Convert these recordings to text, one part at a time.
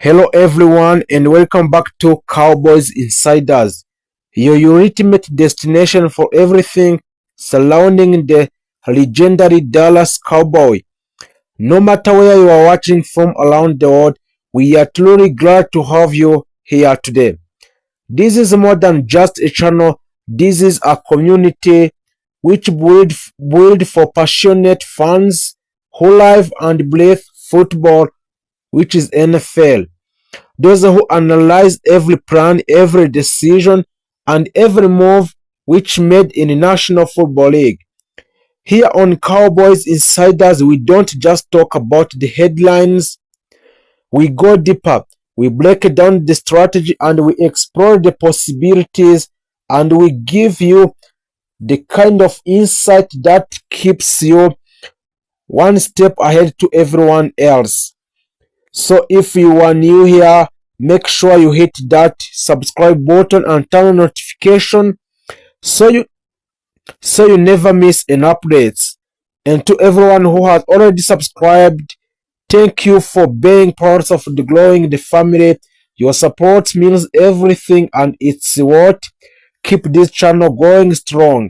Hello everyone and welcome back to Cowboys Insiders, your ultimate destination for everything surrounding the legendary Dallas Cowboy. No matter where you are watching from around the world, we are truly glad to have you here today. This is more than just a channel, this is a community which build for passionate fans who live and breathe football, which is NFL. Those who analyze every plan, every decision, and every move which made in the National Football League. Here on Cowboys Insiders, we don't just talk about the headlines, we go deeper. We break down the strategy and we explore the possibilities, and we give you the kind of insight that keeps you one step ahead to everyone else. So if you are new here, make sure you hit that subscribe button and turn on notification so you never miss an update. And to everyone who has already subscribed, thank you for being part of the growing the family. Your support means everything and it's what keep this channel going strong.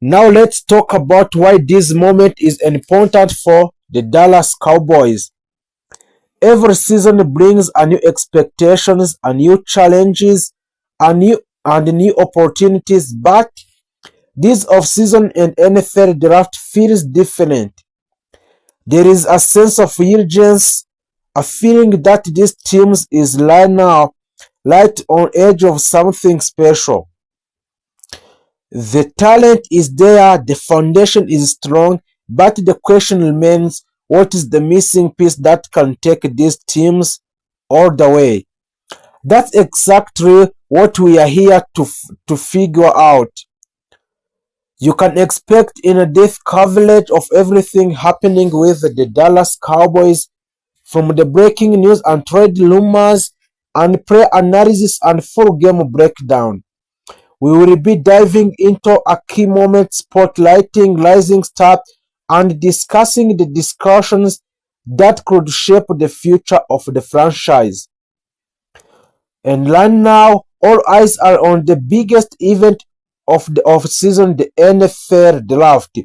Now let's talk about why this moment is important for the Dallas Cowboys. Every season brings a new expectations, a new challenges, new opportunities, but this off-season and NFL draft feels different. There is a sense of urgency, a feeling that this team is right now, right on edge of something special. The talent is there, the foundation is strong, but the question remains, what is the missing piece that can take these teams all the way? That's exactly what we are here to figure out. You can expect in-depth coverage of everything happening with the Dallas Cowboys, from the breaking news and trade rumors and player analysis and full game breakdown. We will be diving into a key moment, spotlighting rising stars, and discussing the discussions that could shape the future of the franchise. And right now, all eyes are on the biggest event of the offseason, the NFL draft.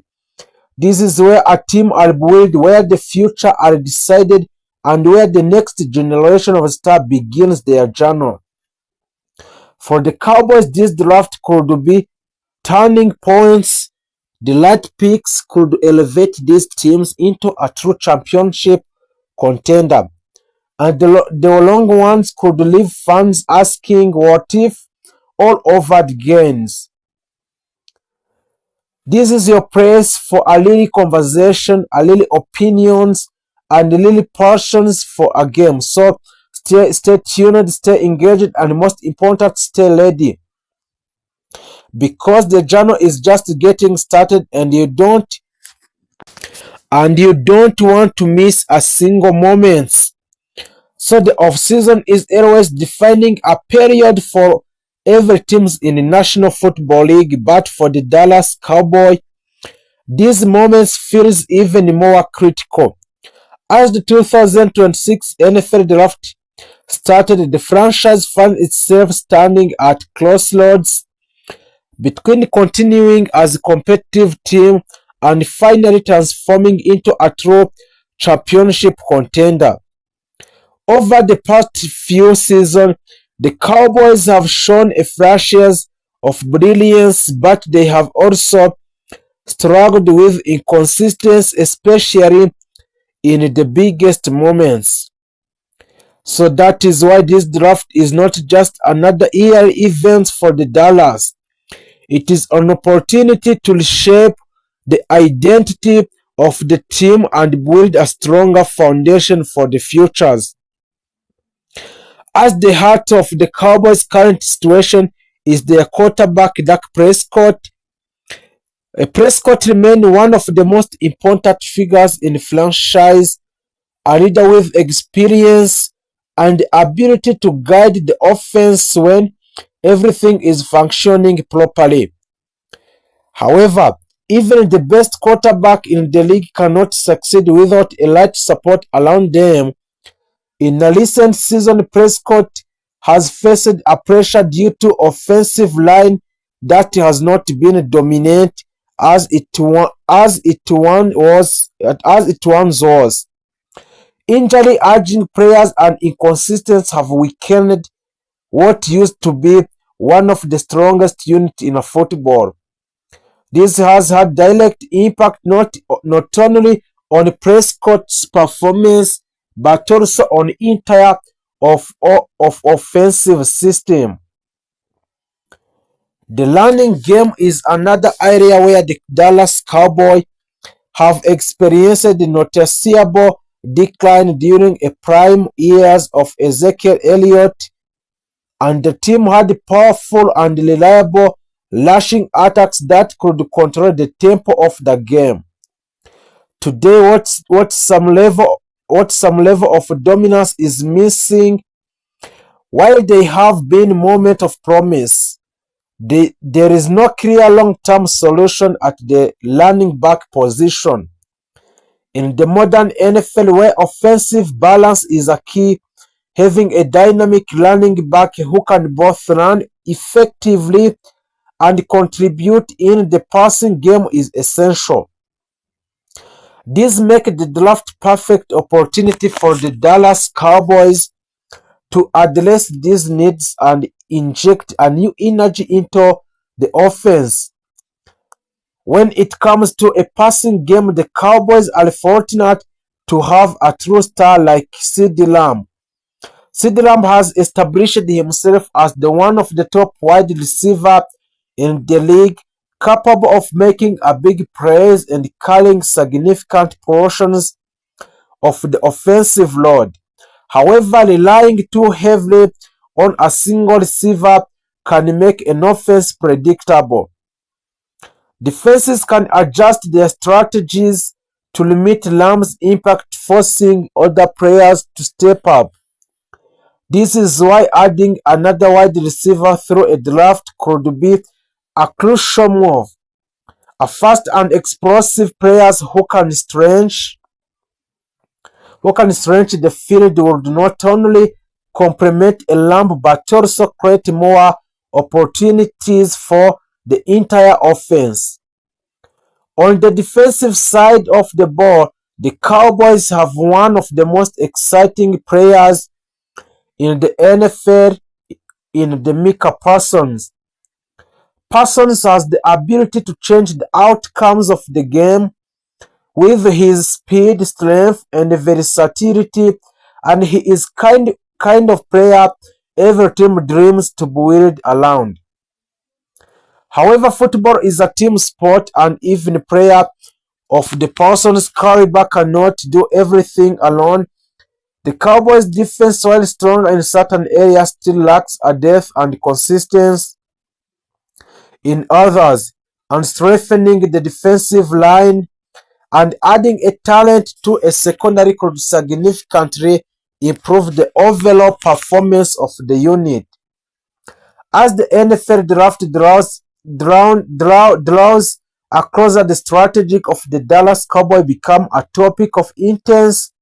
This is where a team are built, where the future are decided, and where the next generation of stars begins their journey. For the Cowboys, this draft could be turning points. The light picks could elevate these teams into a true championship contender, and the long ones could leave fans asking what if all over the games. This is your place for a little conversation, a little opinions, and a little passions for a game. So stay tuned, stay engaged, and most important, stay ready, because the journey is just getting started, and you don't want to miss a single moment. So the off-season is always defining a period for every team in the National Football League, but for the Dallas Cowboys, these moments feels even more critical. As the 2026 NFL Draft started, the franchise found itself standing at crossroads between continuing as a competitive team and finally transforming into a true championship contender. Over the past few seasons, the Cowboys have shown a flashes of brilliance, but they have also struggled with inconsistency, especially in the biggest moments. So that is why this draft is not just another year event for the Dallas. It is an opportunity to reshape the identity of the team and build a stronger foundation for the futures. At the heart of the Cowboys' current situation is their quarterback Dak Prescott. Prescott remains one of the most important figures in the franchise, a leader with experience and the ability to guide the offense when everything is functioning properly. However, even the best quarterback in the league cannot succeed without elite support around them. In a recent season, Prescott has faced a pressure due to offensive line that has not been dominant as it once was. Injury urging players and inconsistencies have weakened what used to be one of the strongest units in football. This has had direct impact not only on Prescott's performance but also on entire of offensive system. The running game is another area where the Dallas Cowboys have experienced a noticeable decline during a prime years of Ezekiel Elliott, and the team had powerful and reliable rushing attacks that could control the tempo of the game. Today, what some level of dominance is missing. While they have been moments of promise, there is no clear long-term solution at the running back position. In the modern NFL, where offensive balance is a key, having a dynamic running back who can both run effectively and contribute in the passing game is essential. This makes the draft perfect opportunity for the Dallas Cowboys to address these needs and inject a new energy into the offense. When it comes to a passing game, the Cowboys are fortunate to have a true star like CeeDee Lamb. CeeDee Lamb has established himself as one of the top wide receivers in the league, capable of making a big plays and carrying significant portions of the offensive load. However, relying too heavily on a single receiver can make an offense predictable. Defenses can adjust their strategies to limit Lamb's impact, forcing other players to step up. This is why adding another wide receiver through a draft could be a crucial move. A fast and explosive players who can stretch the field would not only complement a Lamb but also create more opportunities for the entire offense. On the defensive side of the ball, the Cowboys have one of the most exciting players in the NFL in the Micah Parsons. Parsons has the ability to change the outcomes of the game with his speed, strength, and versatility, and he is kind of player every team dreams to build around. However, football is a team sport, and even player of the Parsons caliber cannot do everything alone. The Cowboys' defense, while strong in certain areas, still lacks a depth and consistency in others, and strengthening the defensive line and adding a talent to a secondary could significantly improve the overall performance of the unit. As the NFL draft draws closer, the strategy of the Dallas Cowboys become a topic of intense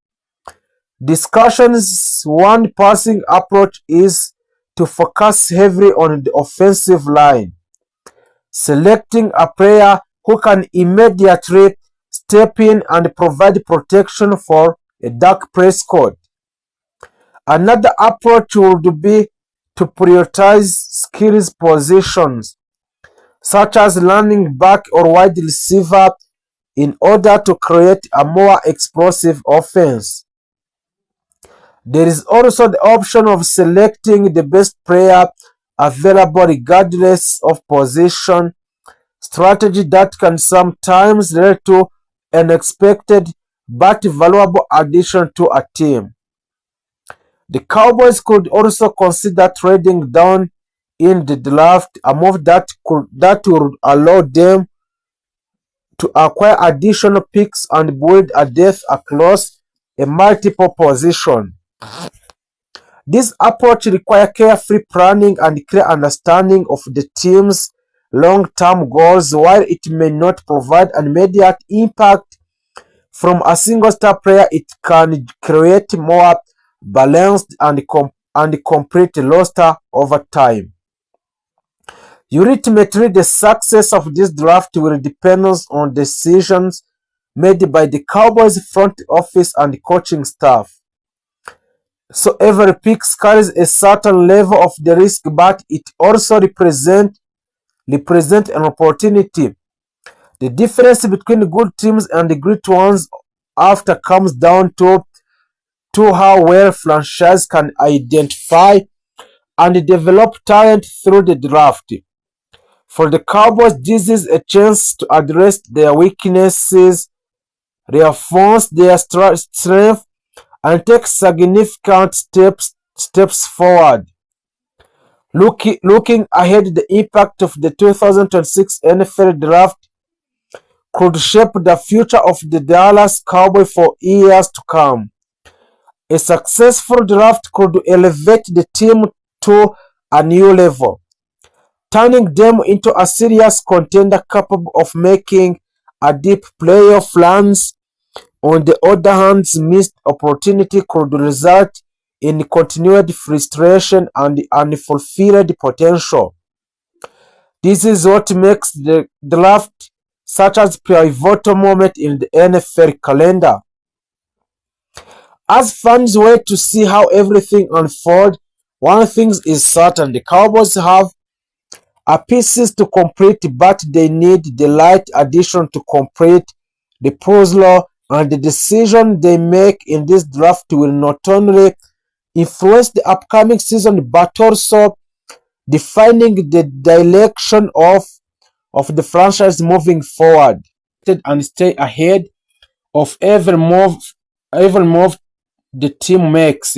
discussions. One passing approach is to focus heavily on the offensive line, selecting a player who can immediately step in and provide protection for a Dak Prescott. Another approach would be to prioritize skills positions, such as running back or wide receiver, in order to create a more explosive offense. There is also the option of selecting the best player available regardless of position, strategy that can sometimes lead to unexpected but valuable addition to a team. The Cowboys could also consider trading down in the draft, a move that would allow them to acquire additional picks and build a depth across a multiple position. This approach requires careful planning and clear understanding of the team's long-term goals. While it may not provide an immediate impact from a single star player, it can create more balanced, and complete roster over time. Ultimately, the success of this draft will depend on decisions made by the Cowboys front office and coaching staff. So every pick carries a certain level of the risk, but it also represent an opportunity. The difference between good teams and the great ones after comes down to how well franchise can identify and develop talent through the draft. For the Cowboys, this is a chance to address their weaknesses, reinforce their strength, and take significant steps forward. Looking ahead, the impact of the 2026 NFL Draft could shape the future of the Dallas Cowboys for years to come. A successful draft could elevate the team to a new level, turning them into a serious contender capable of making a deep playoff runs. On the other hand, missed opportunity could result in continued frustration and unfulfilled potential. This is what makes the draft such a pivotal moment in the NFL calendar. As fans wait to see how everything unfolds, one thing is certain: the Cowboys have a pieces to complete, but they need the right addition to complete the puzzle, and the decision they make in this draft will not only influence the upcoming season but also defining the direction of the franchise moving forward and stay ahead of every move the team makes.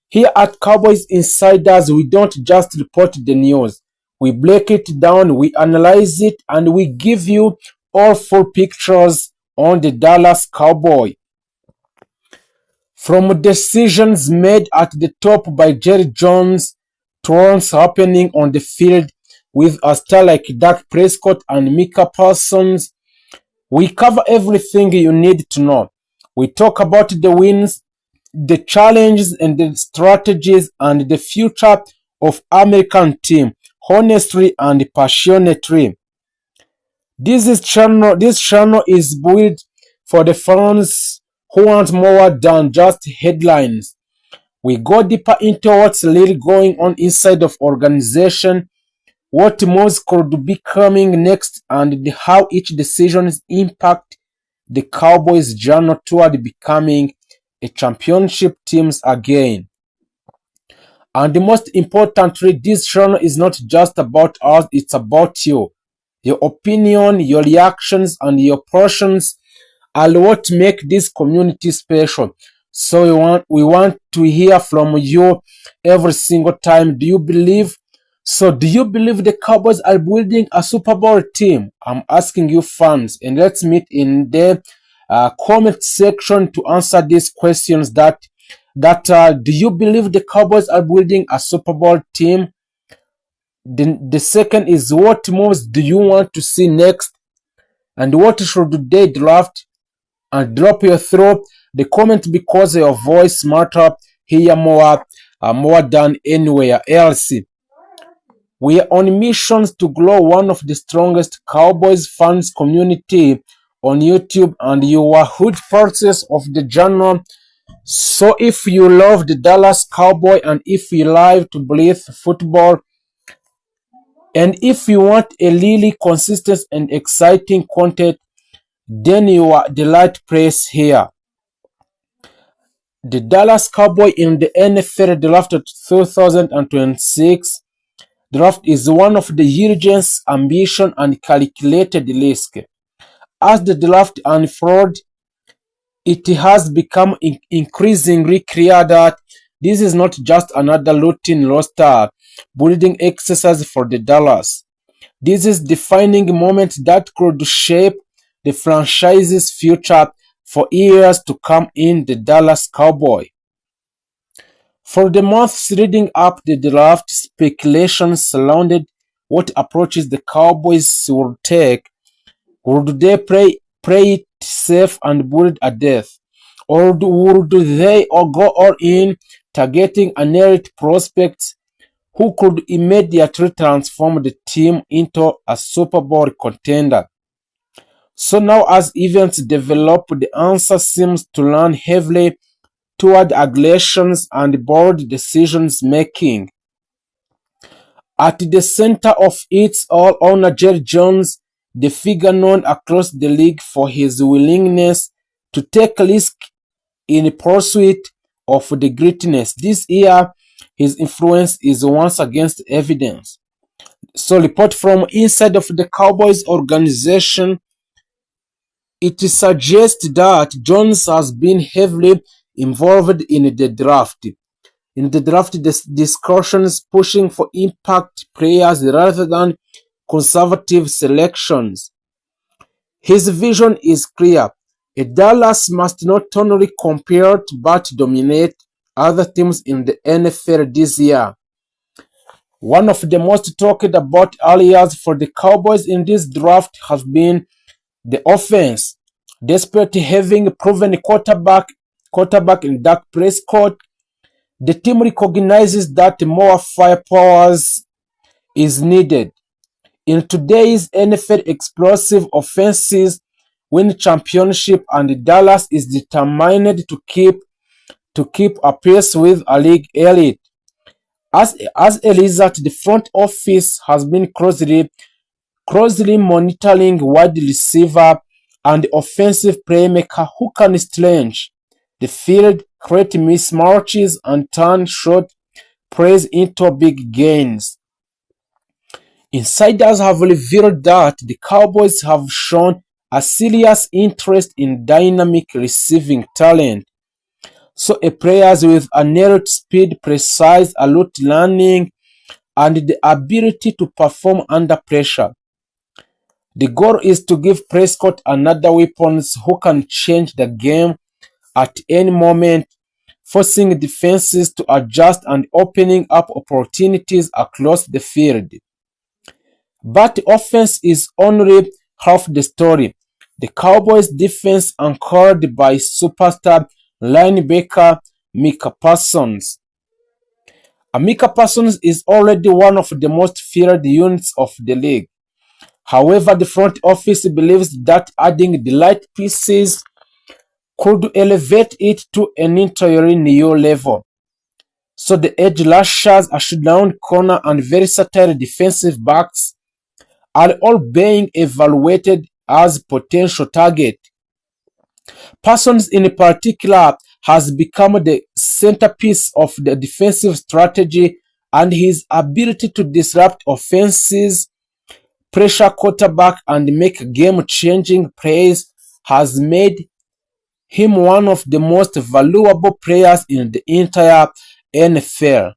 Here at Cowboys Insiders, we don't just report the news. We break it down, we analyze it, and we give you all full pictures on the Dallas Cowboys. From decisions made at the top by Jerry Jones to what's happening on the field with a star like Dak Prescott and Micah Parsons, we cover everything you need to know. We talk about the wins, the challenges and the strategies, and the future of American team, honestly and passionately. This channel is built for the fans who want more than just headlines. We go deeper into what's really going on inside of organization, what moves could be coming next, and how each decision impact the Cowboys' journey toward becoming a championship teams again. And most importantly, this channel is not just about us, it's about you. Your opinion, your reactions, and your portions are what make this community special. So we want to hear from you every single time. Do you believe the Cowboys are building a Super Bowl team? I'm asking you fans, and let's meet in the comment section to answer these questions. Do you believe the Cowboys are building a Super Bowl team? The second is, what moves do you want to see next, and what should they draft? And drop your throat the comment, because your voice matters here more than anywhere else. We are on missions to grow one of the strongest Cowboys fans community on YouTube, and you are huge parts of the channel. So if you love the Dallas Cowboy, and if you like to breathe football, and if you want a really consistent and exciting content, then you are the right place here. The Dallas Cowboy in the NFL Draft 2026 draft is one of the hugest ambition and calculated risk. As the draft unfolds, it has become increasingly clear that this is not just another routine roster building exercise for the Dallas. This is defining moment that could shape the franchise's future for years to come in the Dallas Cowboy. For the months leading up the draft, speculation surrounded what approaches the Cowboys would take. Would they play it safe and build a depth, Or would they all go all in, targeting unerring prospects who could immediately transform the team into a Super Bowl contender? So now as events develop, the answer seems to lean heavily toward aggressions and bold decisions making. At the center of it all, owner Jerry Jones, the figure known across the league for his willingness to take risks in pursuit of the greatness. This year, his influence is once again evidence. So, report from inside of the Cowboys organization, it suggests that Jones has been heavily involved in the draft. In the draft discussions, pushing for impact players rather than conservative selections. His vision is clear. Dallas must not only compete but dominate other teams in the NFL this year. One of the most talked about areas for the Cowboys in this draft has been the offense. Despite having proven quarterback in Dak Prescott, the team recognizes that more firepower is needed. In today's NFL, explosive offenses win championship, and Dallas is determined to keep a pace with a league elite. As a result, the front office has been closely monitoring wide receiver and offensive playmaker who can stretch the field, create mismatches, and turn short plays into big gains. Insiders have revealed that the Cowboys have shown a serious interest in dynamic receiving talent. So players with inherent speed, precise route learning, and the ability to perform under pressure. The goal is to give Prescott another weapon who can change the game at any moment, forcing defenses to adjust and opening up opportunities across the field. But offense is only half the story. The Cowboys defense anchored by superstar linebacker Micah Parsons. Micah Parsons is already one of the most feared units of the league. However, the front office believes that adding the light pieces could elevate it to an entirely new level. So the edge rushers, a shutdown corner, and versatile defensive backs are all being evaluated as potential targets. Parsons in particular has become the centerpiece of the defensive strategy, and his ability to disrupt offenses, pressure quarterback, and make game-changing plays has made him one of the most valuable players in the entire NFL.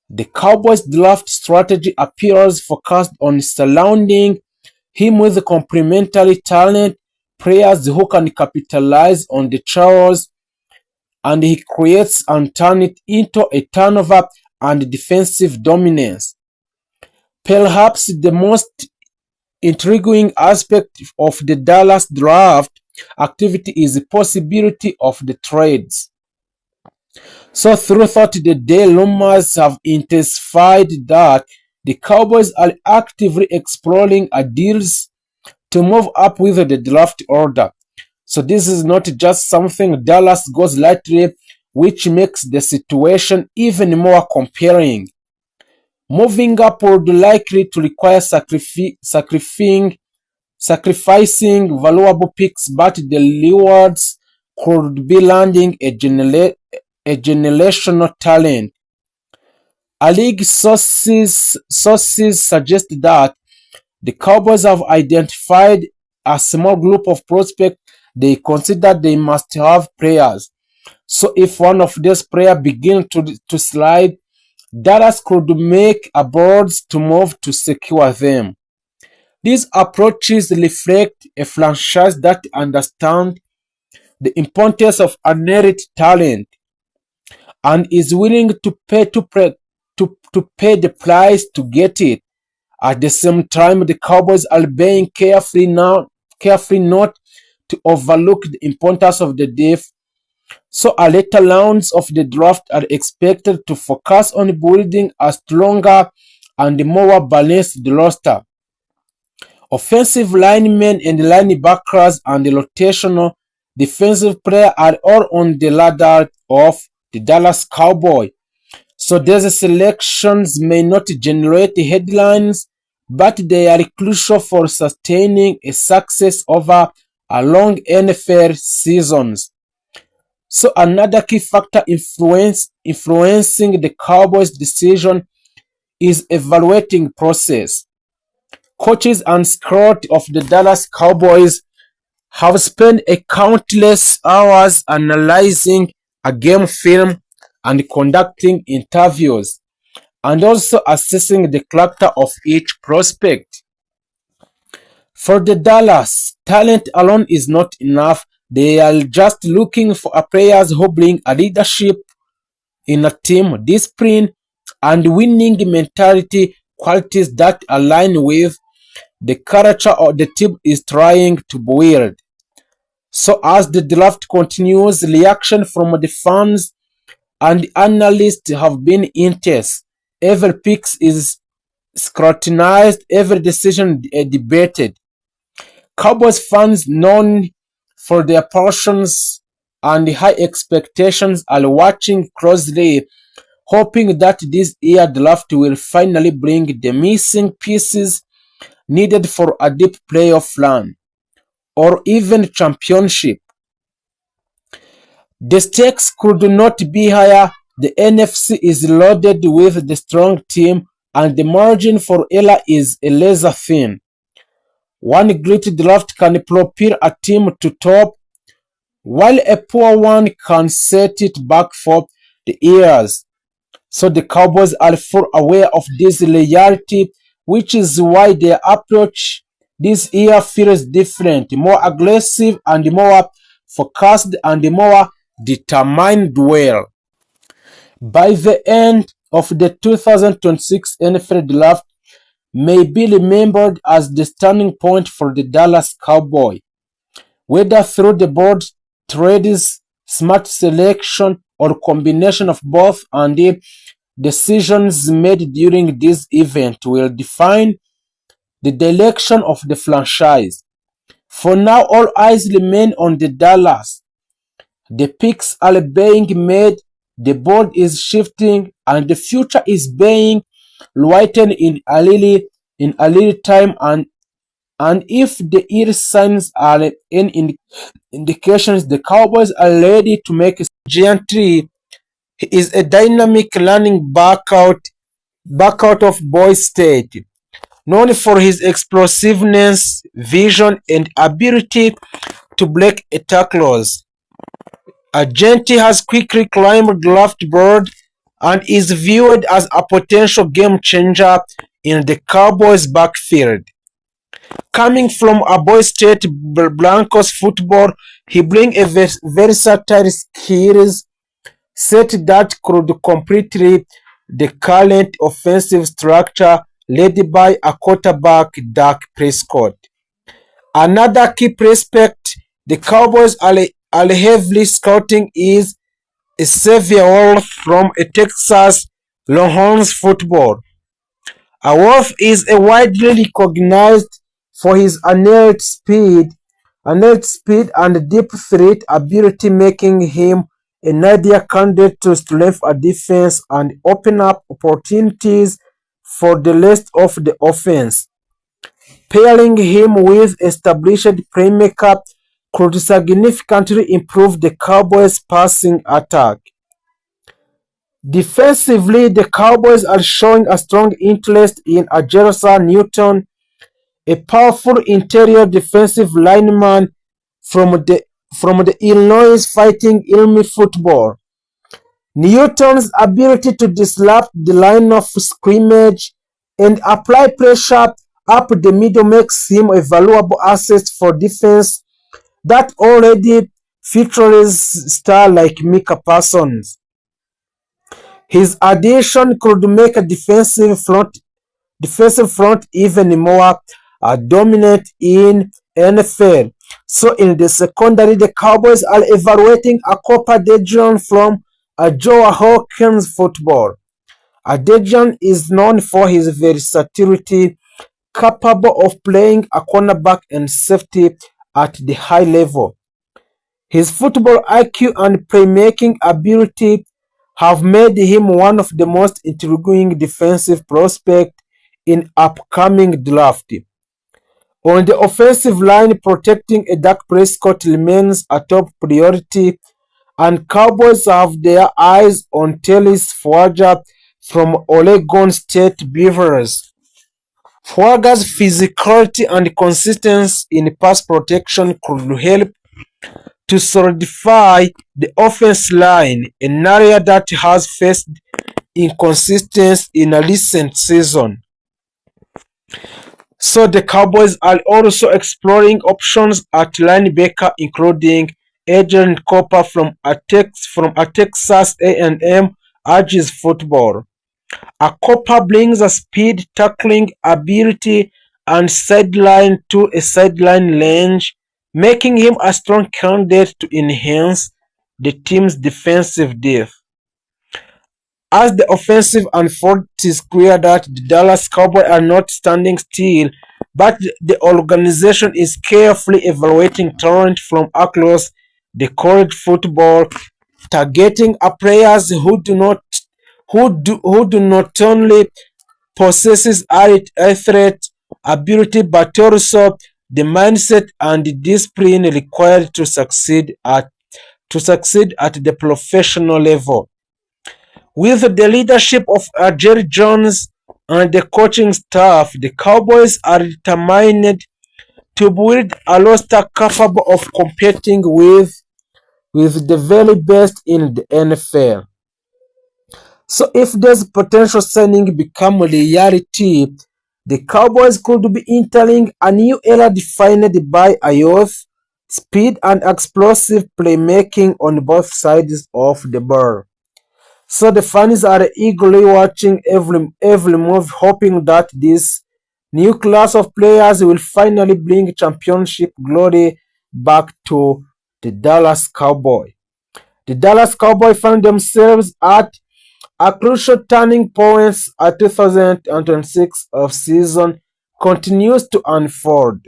The Cowboys draft strategy appears focused on surrounding him with complementary talent, players who can capitalize on the chaos, and he creates and turns it into a turnover and defensive dominance. Perhaps the most intriguing aspect of the Dallas draft activity is the possibility of the trades. So throughout the day, rumors have intensified that the Cowboys are actively exploring deals to move up with the draft order. So this is not just something Dallas goes lightly, which makes the situation even more compelling. Moving up would likely to require sacrificing valuable picks, but the rewards could be landing a generational talent. League sources suggest that the Cowboys have identified a small group of prospects they consider they must have players. So if one of these players begins to slide, Dallas could make a bold move to secure them. These approaches reflect a franchise that understands the importance of inherent talent and is willing to pay the price to get it. At the same time, the Cowboys are being careful not to overlook the importance of the depth So later rounds of the draft are expected to focus on building a stronger and more balanced roster. Offensive linemen and linebackers and rotational defensive players are all on the ladder of the Dallas Cowboys. So these selections may not generate headlines, but they are crucial for sustaining a success over a long NFL seasons. So another key factor influencing the Cowboys' decision is evaluating process. Coaches and scouts of the Dallas Cowboys have spent a countless hours analyzing a game film and conducting interviews, and also assessing the character of each prospect. For the Dallas, talent alone is not enough. They are just looking for players who bring a leadership in a team, discipline, and winning mentality, qualities that align with the culture of the team is trying to build. So as the draft continues, reaction from the fans and analysts have been intense. Every pick is scrutinized, every decision debated. Cowboys fans, known for their passions and high expectations, are watching closely, hoping that this year draft will finally bring the missing pieces needed for a deep playoff run or even championship. The stakes could not be higher. The NFC is loaded with the strong team, and the margin for error is a laser thin. One great draft can propel a team to top, while a poor one can set it back for the years. So the Cowboys are full aware of this reality, which is why their approach this year feels different, more aggressive and more focused and more determined well. By the end of the 2026 NFL Draft may be remembered as the turning point for the Dallas Cowboys, whether through the board trades, smart selection, or combination of both, and the decisions made during this event will define the direction of the franchise. For now, all eyes remain on the Dallas. The picks are being made, the board is shifting, and the future is being written in a little time. And if the early signs are any indications, the Cowboys are ready to make a giant tree. He is a dynamic running back out of Boise State, known for his explosiveness, vision, and ability to break tackles. Agenti has quickly climbed draft board and is viewed as a potential game changer in the Cowboys' backfield. Coming from a Boise State Broncos football, he brings a versatile skills set that could completely the current offensive structure led by a quarterback Dak Prescott. Another key prospect the Cowboys are heavily scouting is Xavier Wolf from a Texas Longhorns football. Wolf is a widely recognized for his innate speed and deep threat ability, making him an ideal candidate to strengthen a defense and open up opportunities for the rest of the offense. Pairing him with established playmaker could significantly improve the Cowboys' passing attack. Defensively, the Cowboys are showing a strong interest in Ajersa Newton, a powerful interior defensive lineman from the Illinois Fighting Illini football. Newton's ability to disrupt the line of scrimmage and apply pressure up the middle makes him a valuable asset for defense that already features stars like Micah Parsons. His addition could make a defensive front even more dominant in NFL. So in the secondary, the Cowboys are evaluating a Cooper Dejian from Joe Hawkins football. Dejian is known for his versatility, capable of playing a cornerback and safety at the high level. His football IQ and playmaking ability have made him one of the most intriguing defensive prospects in upcoming draft. On the offensive line, protecting Dak Prescott remains a top priority, and Cowboys have their eyes on Tellis Fuaga from Oregon State Beavers. Fuaga's physicality and consistency in pass protection could help to solidify the offense line, an area that has faced inconsistency in a recent season. So the Cowboys are also exploring options at linebacker, including Adrian Cooper from a Texas A&M Aggies football. Cooper brings a speed, tackling ability, and sideline to a sideline range, making him a strong candidate to enhance the team's defensive depth. As the offensive unfolds, it is clear that the Dallas Cowboys are not standing still, but the organization is carefully evaluating talent from across the college football, targeting players who do not only possesses athlete ability but also the mindset and the discipline required to succeed at the professional level. With the leadership of Jerry Jones and the coaching staff, the Cowboys are determined to build a roster capable of competing with the very best in the NFL. So if this potential signing become reality, the Cowboys could be entering a new era defined by a youth, speed, and explosive playmaking on both sides of the ball. So the fans are eagerly watching every move, hoping that this new class of players will finally bring championship glory back to the Dallas Cowboys. The Dallas Cowboys found themselves at a crucial turning point as 2026 off-season continues to unfold.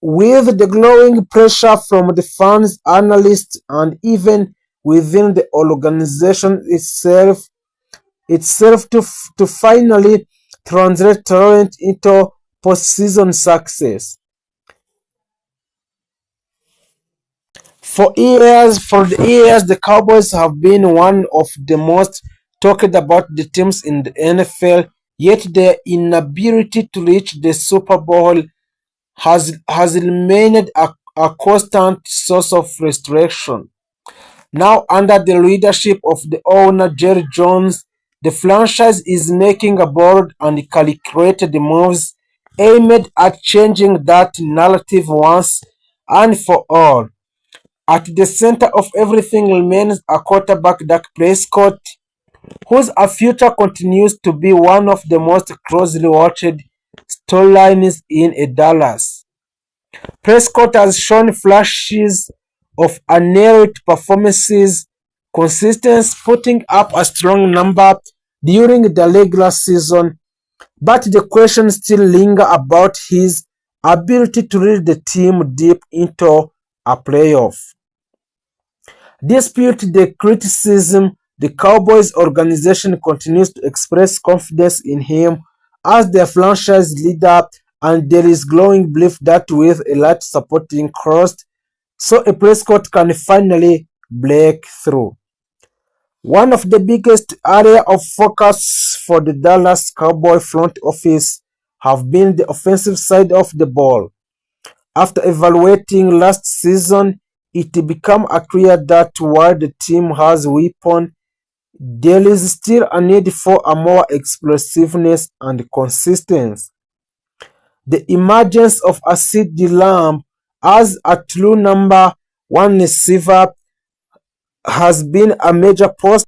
With the growing pressure from the fans, analysts, and even within the organization itself to finally translate talent into postseason success. For years, the Cowboys have been one of the most talked about the teams in the NFL, yet their inability to reach the Super Bowl has remained a constant source of frustration. Now, under the leadership of the owner Jerry Jones, the franchise is making a bold and calculated moves aimed at changing that narrative once and for all. At the center of everything remains a quarterback, Dak Prescott, whose future continues to be one of the most closely watched storylines in Dallas. Prescott has shown flashes of unerring performances, consistency, putting up a strong number during the regular season, but the questions still linger about his ability to lead the team deep into a playoff. Despite the criticism, the Cowboys organization continues to express confidence in him as their franchise leader, and there is growing belief that with a large supporting crust, so a Prescott can finally break through. One of the biggest areas of focus for the Dallas Cowboy front office have been the offensive side of the ball. After evaluating last season, it became clear that while the team has weapons, there is still a need for a more explosiveness and consistency. The emergence of a CeeDee Lamb as a true number one receiver has been a major